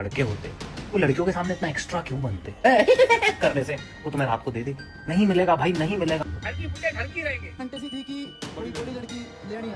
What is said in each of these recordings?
लड़के होते वो लड़कियों के सामने इतना एक्स्ट्रा क्यों बनते करने से वो तुम्हें रात को दे देगी, नहीं मिलेगा भाई, नहीं मिलेगा। घर की बुढ़े घर की रहेंगे। फैंटेसी थी कि बड़ी बड़ी लड़की लेनी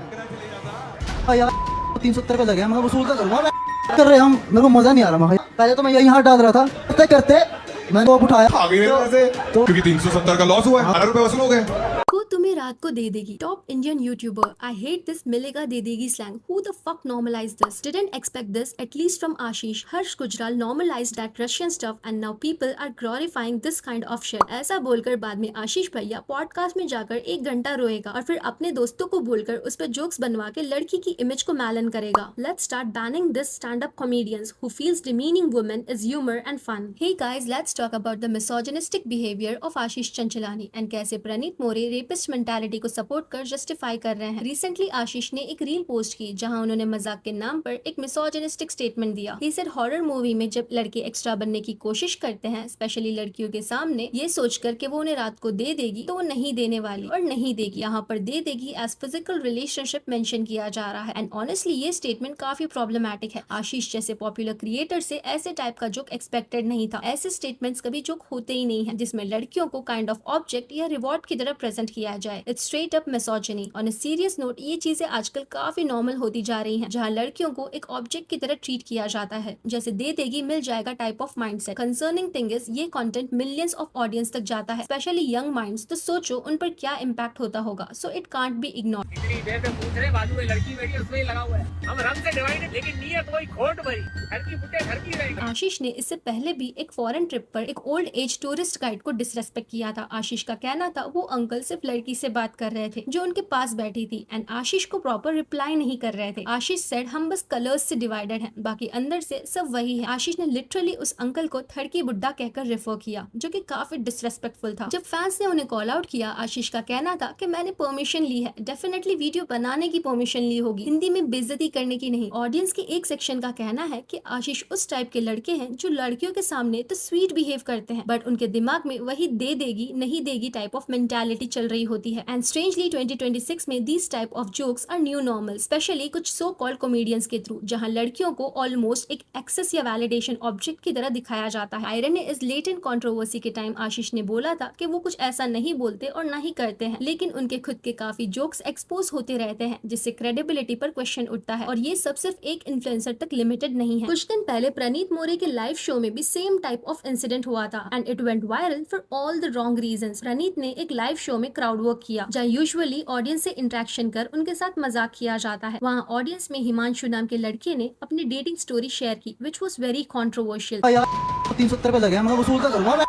है यार, 370 पे लगे मैं वसूल तो करूंगा, मैं कर रहे हम, मेरे को मजा नहीं आ रहा। पहले तो मैं यही हाथ डाल रहा था, करते करते मैंने वो उठाया तो क्योंकि 370 का लॉस हुआ है, 1000 रुपए वसूल हो गए। को तुम्हें रात को दे देगी। Top Indian YouTuber. I hate this मिलेगा दे देगी slang. Who the fuck normalized this? Didn't expect this, at least from Ashish. Harsh Gujral normalized that Russian stuff and now people are glorifying this kind of shit. ऐसा बोलकर बाद में आशीष भैया podcast में जाकर 1 घंटा रोएगा और फिर अपने दोस्तों को बोलकर उस पर जोक्स बनवा के लड़की की इमेज को मैलन करेगा। Let's start banning this stand-up comedians who feels demeaning women is humor and fun. Hey guys, let's talk about the misogynistic behavior of Ashish Chanchalani and कैसे प्रणीत मोरे रेपिस्ट मेंटालिटी को support कर justify कर रहे हैं। Recently आशीष ने एक reel post की जहां उन्होंने मजाक के नाम पर एक मिसोजिनिस्टिक स्टेटमेंट दिया। He said हॉरर मूवी में जब लड़के एक्स्ट्रा बनने की कोशिश करते हैं, स्पेशली लड़कियों के सामने, ये सोचकर कि वो उन्हें रात को दे देगी तो वो नहीं देने वाली और नहीं देगी। यहाँ पर दे देगी एज फिजिकल रिलेशनशिप मेंशन किया जा रहा है एंड ऑनेस्टली ये स्टेटमेंट काफी प्रॉब्लमैटिक है। आशीष जैसे पॉपुलर क्रिएटर से ऐसे टाइप का जोक एक्सपेक्टेड नहीं था। ऐसे स्टेटमेंट्स कभी जोक होते ही नहीं है जिसमें लड़कियों को काइंड ऑफ ऑब्जेक्ट या रिवॉर्ड की तरह प्रेजेंट किया जाए। It's straight up misogyny. On a serious note, ये चीजें आजकल काफी नॉर्मल होती जा रही हैं, जहां लड़कियों को एक ऑब्जेक्ट की तरह ट्रीट किया जाता है, जैसे दे देगी मिल जाएगा type of mindset. Concerning thing is ये कंटेंट मिलियंस ऑफ ऑडियंस तक जाता है, स्पेशली यंग माइंड्स, तो सोचो उन पर क्या इम्पैक्ट होता होगा। So it can't be ignore. इतनी देर से पूछ रहे बाजू में लड़की बैठी है, उसमें ही लगा हुआ है। हम रंग से डिवाइडेड लेकिन नीयत वही खोट भरी। घर की बुढ़े घर की रहेंगे। आशीष ने इससे पहले भी एक फॉरेन ट्रिप पर एक ओल्ड एज टूरिस्ट गाइड को डिसरेस्पेक्ट किया था। आशीष का कहना था वो अंकल सिर्फ लड़की से बात कर रहे थे जो उनके पास बैठी थी एंड आशीष को प्रॉपर रिप्लाई नहीं कर रहे थे। आशीष सेड हम बस कलर्स से डिवाइडेड हैं, बाकी अंदर से सब वही है। आशीष ने लिटरली उस अंकल को थड़की बुड्ढा कहकर रेफर किया, जो कि काफी डिसरेस्पेक्टफुल था। जब फैंस ने उन्हें कॉल आउट किया, आशीष का कहना था कि मैंने परमिशन ली है, डेफिनेटली वीडियो बनाने की परमिशन ली होगी, हिंदी में बेइज्जती करने की नहीं। ऑडियंस के एक सेक्शन का कहना है कि आशीष उस टाइप के लड़के हैं जो लड़कियों के सामने तो स्वीट बिहेव करते हैं बट उनके दिमाग में वही दे देगी नहीं देगी टाइप ऑफ मेंटालिटी चल रही होती है। एंड स्ट्रेंजली 2026 में these type of jokes are new normal, specially कुछ सो कॉल्ड कॉमेडियंस के थ्रू, जहां लड़कियों को ऑलमोस्ट एक एक्सेस या वैलिडेशन ऑब्जेक्ट की तरह दिखाया जाता है। आयरन इज लेटेंट कंट्रोवर्सी के टाइम आशीष ने बोला था कि वो कुछ ऐसा नहीं बोलते और ना ही करते हैं, लेकिन उनके खुद के काफी जोक्स एक्सपोज होते रहते हैं जिससे क्रेडिबिलिटी पर क्वेश्चन उठता है और ये सब सिर्फ एक इन्फ्लुएंसर तक लिमिटेड नहीं है। कुछ दिन पहले प्रणीत मोरे के लाइव शो में भी सेम टाइप ऑफ इंसिडेंट हुआ था and it went viral for all the wrong reasons. Pranit ने एक लाइव शो में क्राउड वर्क किया जहाँ यूजुअली ऑडियंस से इंटरेक्शन कर उनके साथ मजाक किया जाता है। वहाँ ऑडियंस में हिमांशु नाम के लड़के ने अपनी डेटिंग स्टोरी शेयर की विच वाज वेरी कंट्रोवर्शियल। यार 370 पे लगे मैं वसूल तो करूंगा।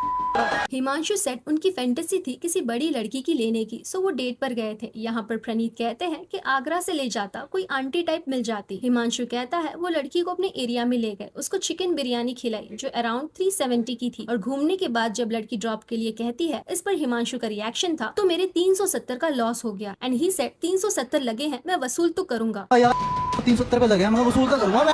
हिमांशु सेट उनकी फैंटेसी थी किसी बड़ी लड़की की लेने की, सो वो डेट पर गए थे। यहाँ पर प्रणीत कहते हैं कि आगरा से ले जाता कोई आंटी टाइप मिल जाती। हिमांशु कहता है वो लड़की को अपने एरिया में ले गए, उसको चिकन बिरयानी खिलाई जो अराउंड 370 की थी और घूमने के बाद जब लड़की ड्रॉप के लिए कहती है, इस पर हिमांशु का रिएक्शन था तो मेरे 370 का लॉस हो गया एंड ही सेट 370 लगे हैं मैं वसूल तो करूंगा। यार 370 पे लगे मैं वसूल तो करूंगा।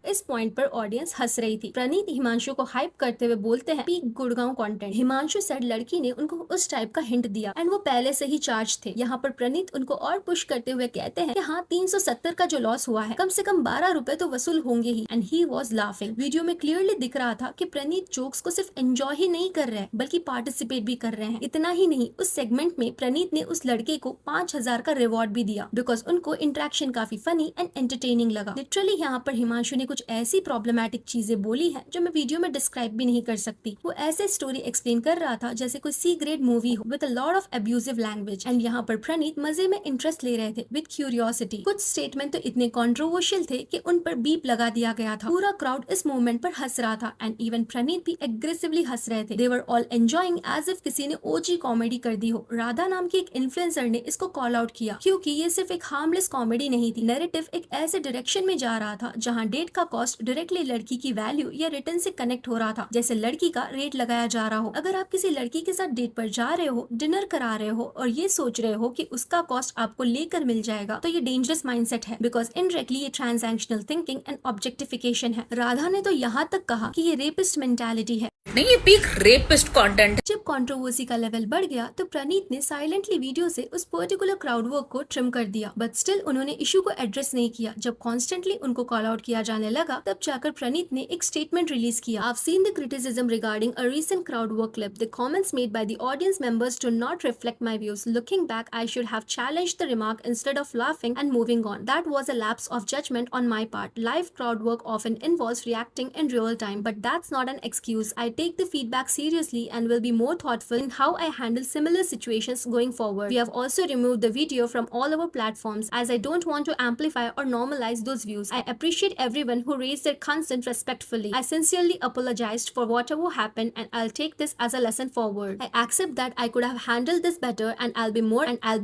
इस पॉइंट पर ऑडियंस हंस रही थी। प्रणीत हिमांशु को हाइप करते हुए बोलते हैं peak Gurgaon content. Himanshu said लड़की ने उनको उस टाइप का हिंट दिया एंड वो पहले से ही चार्ज थे। यहाँ पर प्रणीत उनको और पुश करते हुए कहते हैं कि हाँ 370 का जो लॉस हुआ है कम से कम 12 रुपए तो वसूल होंगे ही and he was laughing. Video में क्लियरली दिख रहा था कि प्रणीत जोक्स को सिर्फ एंजॉय ही नहीं कर रहे बल्कि पार्टिसिपेट भी कर रहे हैं। इतना ही नहीं, उस सेगमेंट में प्रणीत ने उस लड़के को 5000 का रिवॉर्ड भी दिया बिकॉज उनको इंटरेक्शन काफी फनी एंड एंटरटेनिंग लगा। लिटरली यहाँ पर हिमांशु ने कुछ ऐसी प्रॉब्लमैटिक चीजें बोली है जो मैं वीडियो में डिस्क्राइब भी नहीं कर सकती। वो ऐसे स्टोरी एक्सप्लेन कर रहा था जैसे कोई सी ग्रेड मूवी हो with a lot of abusive language and यहाँ पर प्रणीत मजे में इंटरेस्ट ले रहे थे विद क्यूरियोसिटी। कुछ स्टेटमेंट तो इतने कंट्रोवर्शियल थे कि उन पर बीप लगा दिया गया था। पूरा क्राउड इस मूवमेंट पर हंस रहा था एंड इवन प्रणीत भी एग्रेसिवली हंस रहे थे। They were all enjoying as if किसी ने ओजी कॉमेडी कर दी हो। राधा नाम की एक इन्फ्लुएंसर ने इसको कॉल आउट किया क्योंकि ये सिर्फ एक हार्मलेस कॉमेडी नहीं थी। नैरेटिव एक ऐसे डायरेक्शन में जा रहा था जहाँ डेट का कॉस्ट डायरेक्टली लड़की की वैल्यू या रिटर्न से कनेक्ट हो रहा था, जैसे लड़की का रेट लगाया जा रहा हो। अगर आप किसी लड़की के साथ डेट पर जा रहे हो, डिनर करा रहे हो और ये सोच रहे हो कि उसका कॉस्ट आपको लेकर मिल जाएगा, तो ये डेंजरस माइंडसेट है बिकॉज इनडायरेक्टली ये ट्रांजैक्शनल थिंकिंग एंड ऑब्जेक्टिफिकेशन है। राधा ने तो यहाँ तक कहा कि ये रेपिस्ट मेंटालिटी है। नहीं, ये पीक रेपिस्ट कंटेंट। जब कंट्रोवर्सी का लेवल बढ़ गया तो प्रणीत ने साइलेंटली वीडियो से उस पर्टिकुलर क्राउड वर्क को ट्रिम कर दिया, बट स्टिल उन्होंने इशू को एड्रेस नहीं किया। जब कॉन्स्टेंटली उनको कॉल आउट किया जाने लगा तब जाकर प्रणीत ने एक स्टेटमेंट रिलीज किया। I've seen the criticism regarding a recent crowd work clip. The comments made by the audience members do not reflect my views. Looking back, I should have challenged the remark instead of laughing and moving on. That was a lapse of judgment on my part. Live crowd work often involves reacting in real time, but that's not an excuse. I take the feedback seriously and will be more thoughtful in how I handle similar situations going forward. We have also removed the video from all our platforms as I don't want to amplify or normalize those views. I appreciate everyone who raised their concern respectfully. I sincerely apologized for whatever happened and I'll take this as a lesson forward. I accept that I could have handled this better and I'll be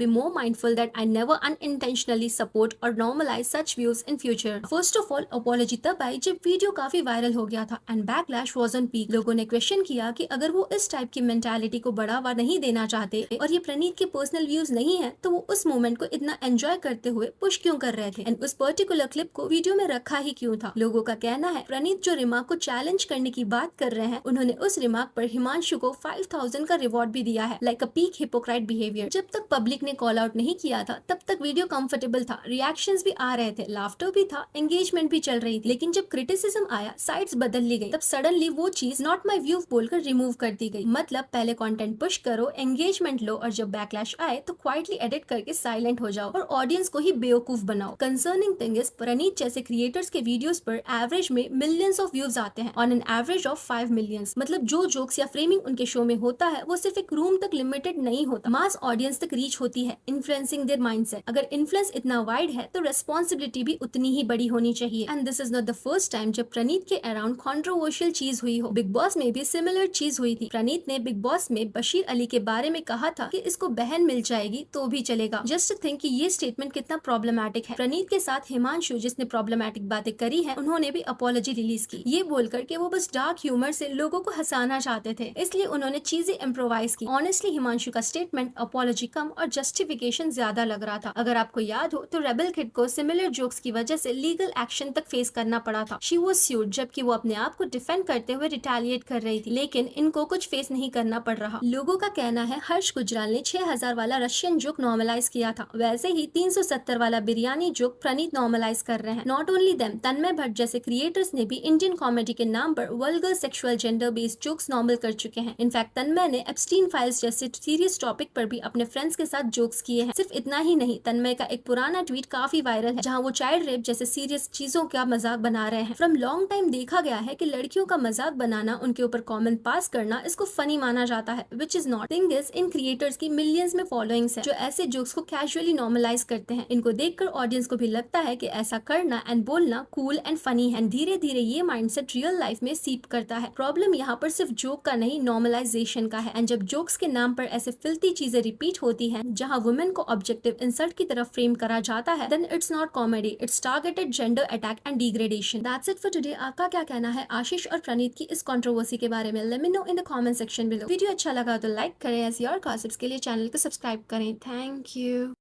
more mindful that I never unintentionally support or normalize such views in future. First of all, apology तब आई जब video काफी viral हो गया था and backlash was on peak. लोगों ने question किया कि अगर वो इस टाइप की मेंटालिटी को बढ़ावा नहीं देना चाहते और ये प्रणीत के पर्सनल व्यूज नहीं है तो वो उस मोमेंट को इतना एंजॉय करते हुए पुश क्यों कर रहे थे एंड उस पर्टिकुलर क्लिप को वीडियो में रखा ही क्यों था। लोगों का कहना है प्रणीत जो रिमार्क को चैलेंज करने की बात कर रहे हैं उन्होंने उस रिमार्क पर हिमांशु को 5000 का रिवॉर्ड भी दिया है, लाइक अ पीक हिपोक्राइट बिहेवियर। जब तक पब्लिक ने कॉल आउट नहीं किया था तब तक वीडियो कंफर्टेबल था, रिएक्शंस भी आ रहे थे, लाफ्टर भी था, एंगेजमेंट भी चल रही थी। लेकिन जब क्रिटिसिज्म आया, साइड्स बदल ली गई, तब सडनली वो चीज नॉट माई व्यू बोलकर रिमूव कर दी गई। मतलब पहले कंटेंट पुश करो, एंगेजमेंट लो और जब बैकलैश आए तो क्वाइटली एडिट करके साइलेंट हो जाओ और ऑडियंस को ही बेवकूफ बनाओ। कंसर्निंग थिंग इज प्रणीत जैसे क्रिएटर्स के वीडियोस पर एवरेज में मिलियंस ऑफ व्यूज आते हैं on an average of 5 millions. मतलब जो जोक्स या फ्रेमिंग उनके शो में होता है वो सिर्फ एक रूम तक लिमिटेड नहीं होता, मास ऑडियंस तक रीच होती है, इन्फ्लुएंसिंग देयर माइंडसेट। अगर इन्फ्लुएंस इतना वाइड है तो रेस्पॉन्सिबिलिटी भी उतनी ही बड़ी होनी चाहिए। And this is not the first time जब प्रणीत के अराउंड कंट्रोवर्शियल चीज हुई हो। बिग बॉस में भी सिमिलर चीज हुई थी। प्रणीत ने बिग बॉस में बशीर अली के बारे में कहा था कि इसको बहन मिल जाएगी तो भी चलेगा। जस्ट थिंक कि ये स्टेटमेंट कितना प्रॉब्लमैटिक है। प्रणीत के साथ हिमांशु जिसने प्रॉब्लमैटिक बातें करी है उन्होंने भी अपॉलॉजी रिलीज की, ये बोलकर कि वो बस डार्क ह्यूमर से लोगों को हंसाना चाहते थे, इसलिए उन्होंने चीजें इम्प्रोवाइज की। ऑनेस्टली हिमांशु का स्टेटमेंट अपॉलॉजी कम और जस्टिफिकेशन ज्यादा लग रहा था। अगर आपको याद हो तो रेबल किड को सिमिलर जोक्स की वजह से लीगल एक्शन तक फेस करना पड़ा था। शी वाज स्यूड जबकि वो अपने आप को डिफेंड करते हुए रिटेलिएट कर रही थी, लेकिन इनको कुछ फेस नहीं करना पड़ रहा। लोगों का कहना है हर्ष गुजराल ने 6000 वाला रशियन जोक नॉर्मलाइज किया था, वैसे ही 370 वाला बिरयानी जोक प्रणीत नॉर्मलाइज कर रहे हैं। नॉट ओनली देम, तन्मय भट्ट जैसे क्रिएटर्स ने भी इंडियन कॉमेडी के नाम पर vulgar sexual gender based jokes normal कर चुके हैं। इनफैक्ट तन्मय ने एप्स्टीन फाइल्स जैसे सीरियस टॉपिक पर भी अपने फ्रेंड्स के साथ जोक्स किए हैं। सिर्फ इतना ही नहीं, तन्मय का एक पुराना ट्वीट काफी वायरल है जहाँ वो चाइल्ड रेप जैसे सीरियस चीजों का मजाक बना रहे हैं। फ्रॉम लॉन्ग टाइम देखा गया है कि लड़कियों का मजाक बनाना, उनके ऊपर कमेंट पास करना, इसको फनी माना जाता है, which is not. Thing is in creators की मिलियंस में फॉलोइंग्स है जो ऐसे जोक्स को कैजुअली नॉर्मलाइज करते हैं। इनको देखकर ऑडियंस को भी लगता है कि ऐसा करना एंड बोलना कूल एंड फनी है। धीरे धीरे ये माइंडसेट रियल लाइफ में सीप करता है। प्रॉब्लम यहाँ पर सिर्फ जोक का नहीं, नॉर्मलाइजेशन का है। एंड जब जोक्स के नाम पर ऐसे फिल्थी चीजें रिपीट होती हैं जहाँ वुमेन को ऑब्जेक्टिव इंसल्ट की तरफ फ्रेम करा जाता है, then it's not comedy, it's targeted gender attack and degradation. That's it for today. आपका क्या कहना है आशीष और प्रणीत की इस कंट्रोवर्सी के बारे में? Let me know in the comment section below. Video अच्छा लगा तो लाइक करें, एज योर गॉसिप्स के लिए चैनल को सब्सक्राइब करें। Thank you.